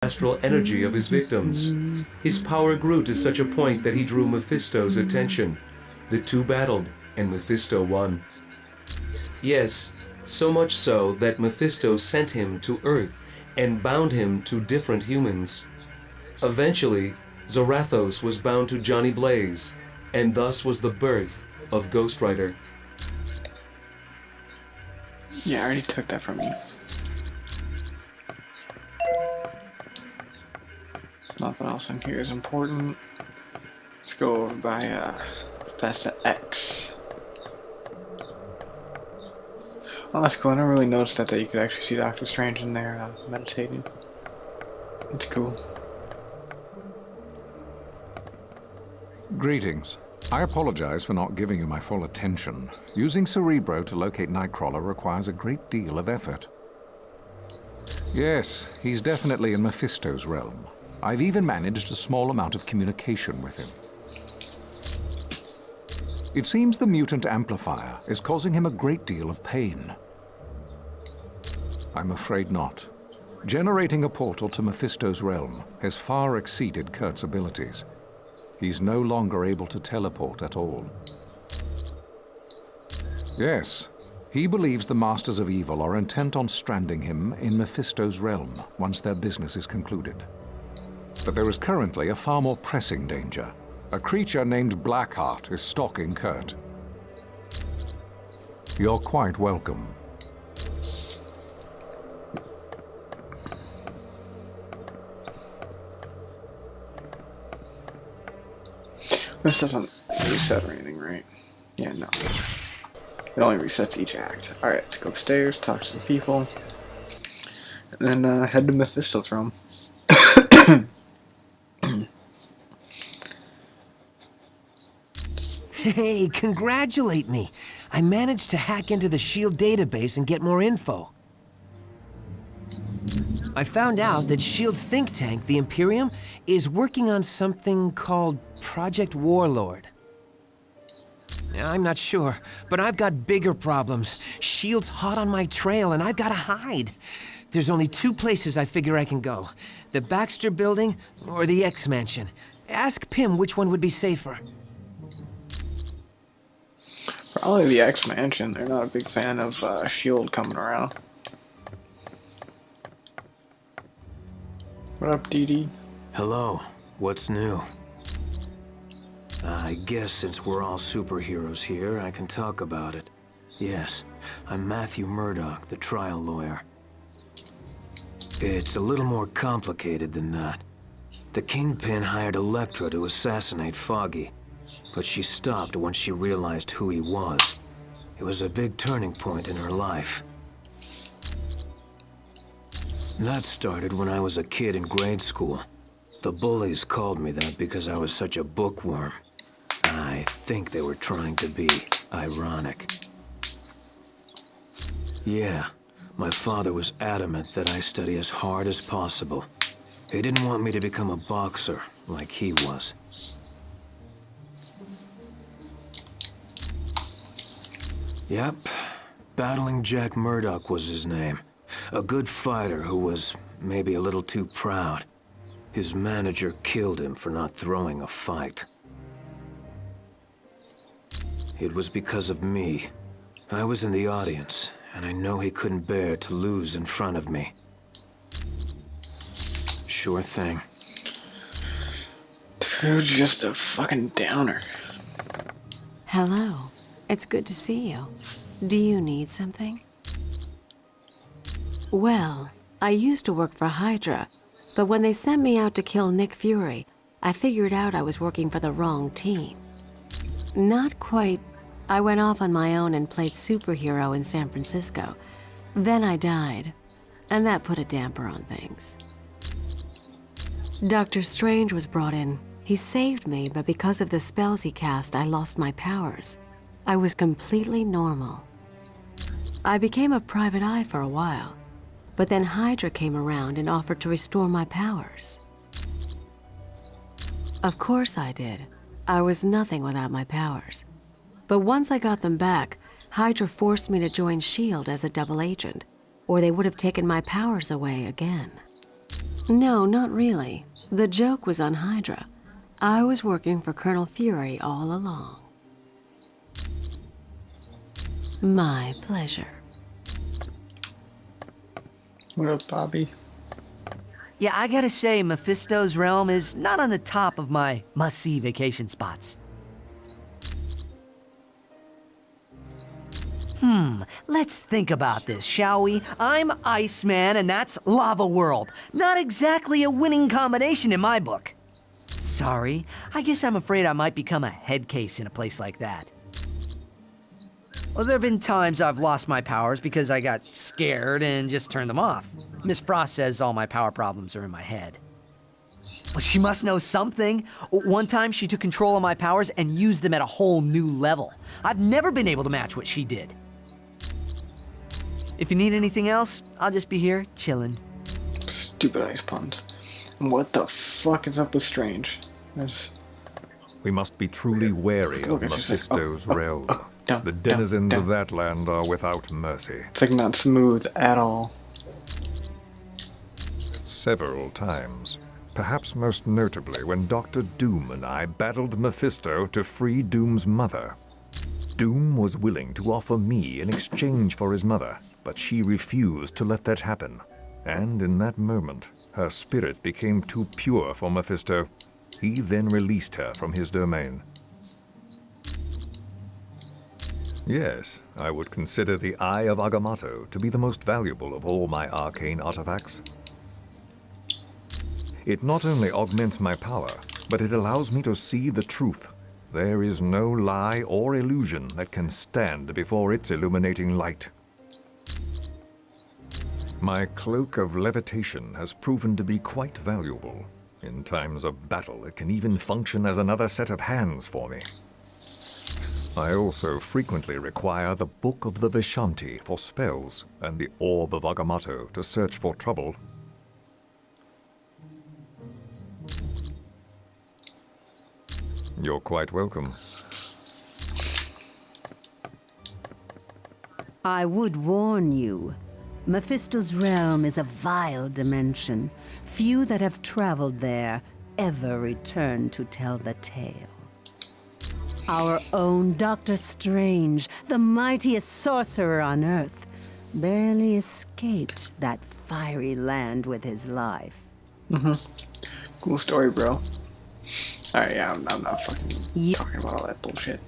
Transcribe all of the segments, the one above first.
astral energy of his victims. His power grew to such a point that he drew Mephisto's attention. The two battled, and Mephisto won. Yes, so much so that Mephisto sent him to Earth and bound him to different humans. Eventually, Zarathos was bound to Johnny Blaze, and thus was the birth of Ghost Rider. Yeah, I already took that from you. Nothing else in here is important. Let's go over by Fasta X. Oh, that's cool. I never really noticed that you could actually see Doctor Strange in there meditating. It's cool. Greetings. I apologize for not giving you my full attention. Using Cerebro to locate Nightcrawler requires a great deal of effort. Yes, he's definitely in Mephisto's realm. I've even managed a small amount of communication with him. It seems the mutant amplifier is causing him a great deal of pain. I'm afraid not. Generating a portal to Mephisto's realm has far exceeded Kurt's abilities. He's no longer able to teleport at all. Yes, he believes the Masters of Evil are intent on stranding him in Mephisto's realm once their business is concluded. But there is currently a far more pressing danger. A creature named Blackheart is stalking Kurt. You're quite welcome. This doesn't reset or anything, right? Yeah, no. It only resets each act. Alright, let's go upstairs, talk to some people, and then head to Mephisto's realm. Hey, congratulate me! I managed to hack into the S.H.I.E.L.D. database and get more info. I found out that S.H.I.E.L.D.'s think tank, the Imperium, is working on something called Project Warlord. I'm not sure, but I've got bigger problems. S.H.I.E.L.D's hot on my trail and I've gotta hide. There's only two places I figure I can go. The Baxter Building or the X-Mansion. Ask Pym which one would be safer. Probably the X-Mansion. They're not a big fan of S.H.I.E.L.D. coming around. What up, DD? Hello. What's new? I guess since we're all superheroes here, I can talk about it. Yes, I'm Matthew Murdoch, the trial lawyer. It's a little more complicated than that. The Kingpin hired Elektra to assassinate Foggy, but she stopped once she realized who he was. It was a big turning point in her life. That started when I was a kid in grade school. The bullies called me that because I was such a bookworm. I think they were trying to be ironic. Yeah, my father was adamant that I study as hard as possible. He didn't want me to become a boxer like he was. Yep, Battling Jack Murdoch was his name. A good fighter who was maybe a little too proud. His manager killed him for not throwing a fight. It was because of me. I was in the audience, and I know he couldn't bear to lose in front of me. Sure thing. Dude's just a fucking downer. Hello. It's good to see you. Do you need something? Well, I used to work for Hydra, but when they sent me out to kill Nick Fury, I figured out I was working for the wrong team. Not quite. I went off on my own and played superhero in San Francisco. Then I died, and that put a damper on things. Doctor Strange was brought in. He saved me, but because of the spells he cast, I lost my powers. I was completely normal. I became a private eye for a while, but then Hydra came around and offered to restore my powers. Of course I did. I was nothing without my powers. But once I got them back, Hydra forced me to join S.H.I.E.L.D. as a double agent, or they would have taken my powers away again. No, not really. The joke was on Hydra. I was working for Colonel Fury all along. My pleasure. What up, Bobby? Yeah, I gotta say, Mephisto's realm is not on the top of my must-see vacation spots. Let's think about this, shall we? I'm Iceman, and that's Lava World. Not exactly a winning combination in my book. Sorry, I guess I'm afraid I might become a head case in a place like that. Well, there have been times I've lost my powers because I got scared and just turned them off. Miss Frost says all my power problems are in my head. Well, she must know something. One time she took control of my powers and used them at a whole new level. I've never been able to match what she did. If you need anything else, I'll just be here, chilling. Stupid ice puns. And what the fuck is up with Strange? There's... We must be truly wary of Look, it's just like, Mephisto's realm. down, The denizens down, of that land are without mercy. It's like not smooth at all. Several times. Perhaps most notably when Dr. Doom and I battled Mephisto to free Doom's mother. Doom was willing to offer me in exchange for his mother, but she refused to let that happen. And in that moment, her spirit became too pure for Mephisto. He then released her from his domain. Yes, I would consider the Eye of Agamotto to be the most valuable of all my arcane artifacts. It not only augments my power, but it allows me to see the truth. There is no lie or illusion that can stand before its illuminating light. My cloak of levitation has proven to be quite valuable. In times of battle, it can even function as another set of hands for me. I also frequently require the Book of the Vishanti for spells and the Orb of Agamotto to search for trouble. You're quite welcome. I would warn you. Mephisto's realm is a vile dimension. Few that have traveled there ever return to tell the tale. Our own Dr. Strange, the mightiest sorcerer on Earth, barely escaped that fiery land with his life. Cool story, bro. Alright, yeah, I'm not fucking Ye- talking about all that bullshit.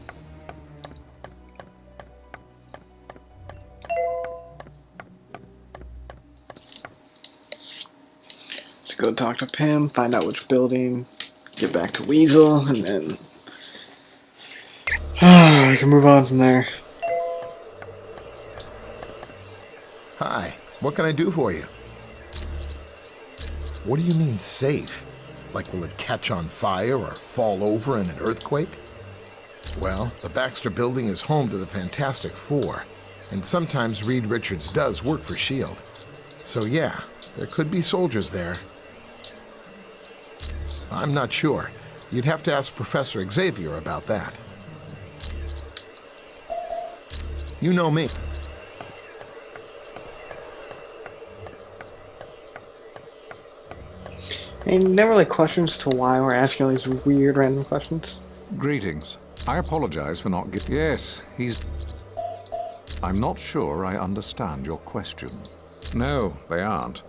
Let's go talk to Pam, find out which building, get back to Weasel, and then I can move on from there. Hi, what can I do for you? What do you mean safe? Like will it catch on fire or fall over in an earthquake? Well, the Baxter Building is home to the Fantastic Four, and sometimes Reed Richards does work for S.H.I.E.L.D. So yeah, there could be soldiers there. I'm not sure. You'd have to ask Professor Xavier about that. You know me. And never like questions to why we're asking all these weird random questions. Greetings. I apologize for not getting... Yes, he's... I'm not sure I understand your question. No, they aren't.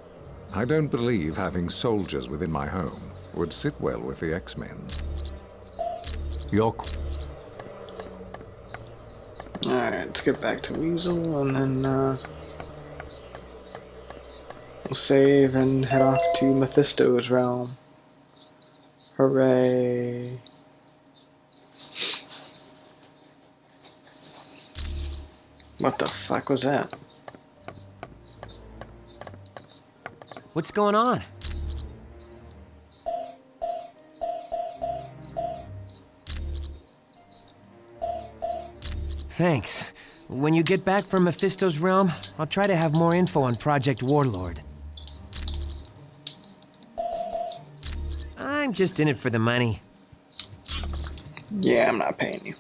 I don't believe having soldiers within my home would sit well with the X-Men. Your... Alright, let's get back to Weasel, and then we'll save and head off to Mephisto's realm. Hooray. What the fuck was that? What's going on? Thanks. When you get back from Mephisto's realm, I'll try to have more info on Project Warlord. I'm just in it for the money. Yeah, I'm not paying you.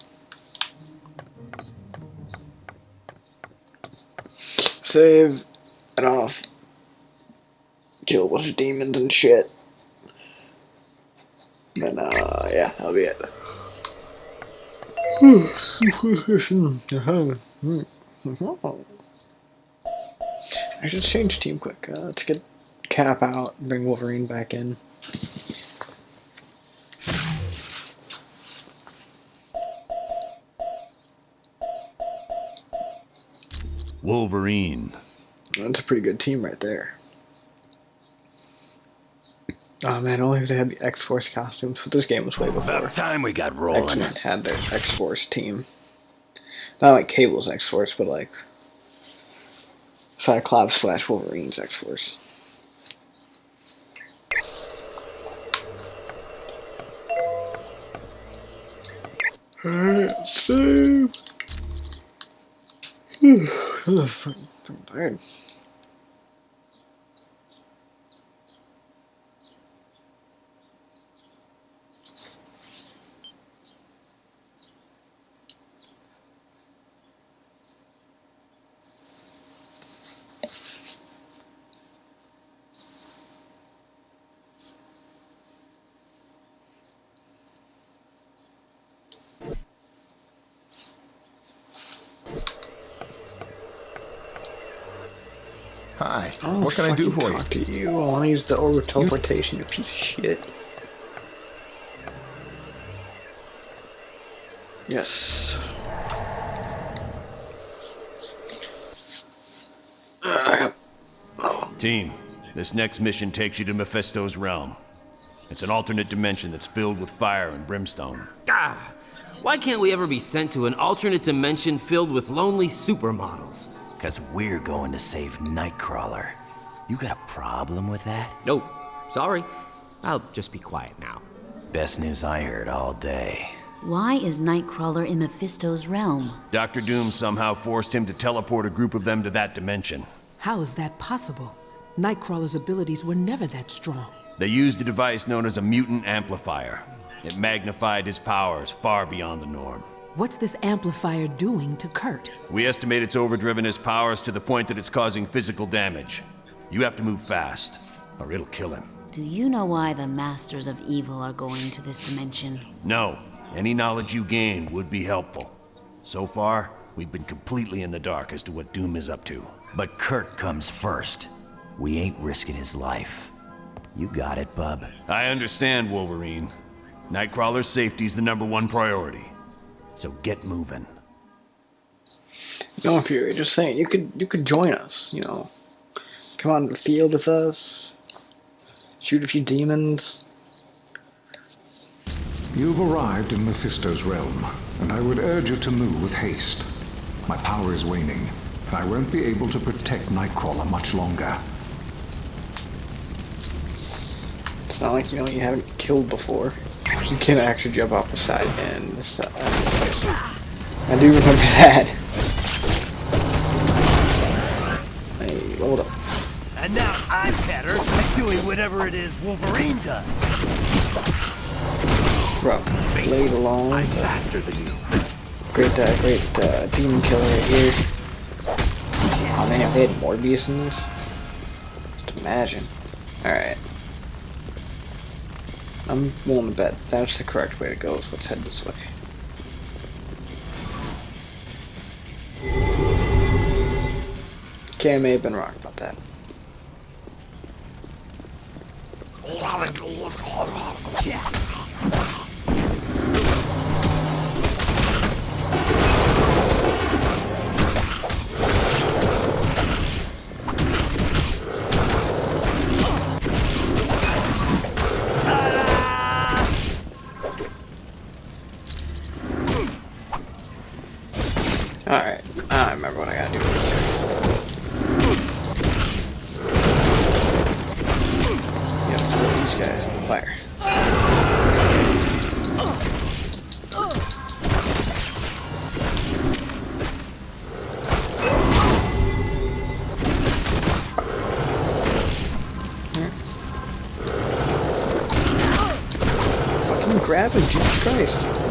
Save it off. kill a bunch of demons and shit. And yeah, that'll be it. I should change team quick. Let's get Cap out, bring Wolverine back in. Wolverine. That's a pretty good team right there. Oh man, only if they had the X-Force costumes, but this game was way before. About time we got rolling. X-Men had their X-Force team. Not like Cable's X-Force, but like Cyclops / Wolverine's X-Force. Alright, save. I'm tired. Hi, what can I do for you? Talk to you. I want to use the orbital teleportation, you piece of shit. Yes. Team, this next mission takes you to Mephisto's realm. It's an alternate dimension that's filled with fire and brimstone. Ah, why can't we ever be sent to an alternate dimension filled with lonely supermodels? Because we're going to save Nightcrawler. You got a problem with that? Nope, sorry. I'll just be quiet now. Best news I heard all day. Why is Nightcrawler in Mephisto's realm? Dr. Doom somehow forced him to teleport a group of them to that dimension. How is that possible? Nightcrawler's abilities were never that strong. They used a device known as a mutant amplifier. It magnified his powers far beyond the norm. What's this amplifier doing to Kurt? We estimate it's overdriven his powers to the point that it's causing physical damage. You have to move fast, or it'll kill him. Do you know why the Masters of Evil are going to this dimension? No. Any knowledge you gain would be helpful. So far, we've been completely in the dark as to what Doom is up to. But Kurt comes first. We ain't risking his life. You got it, bub. I understand, Wolverine. Nightcrawler's safety's the #1 priority. So get moving. No, Fury, just saying, you could join us, you know. Come on to the field with us. Shoot a few demons. You've arrived in Mephisto's realm, and I would urge you to move with haste. My power is waning, and I won't be able to protect Nightcrawler much longer. It's not like, you know, you haven't killed before. You can actually jump off the side and this place. I do remember that. Hey, load up. And now I'm better at doing whatever it is Wolverine does. Bro, laid along. I'm faster than you. Great demon killer right here. Oh man, if they had Morbius in this, just imagine. Alright. I'm willing to bet that's the correct way to go, so let's head this way. Okay, I may have been wrong about that. Alright, I remember what I gotta do with this. You have to put these guys on fire. Fucking grab him, Jesus Christ.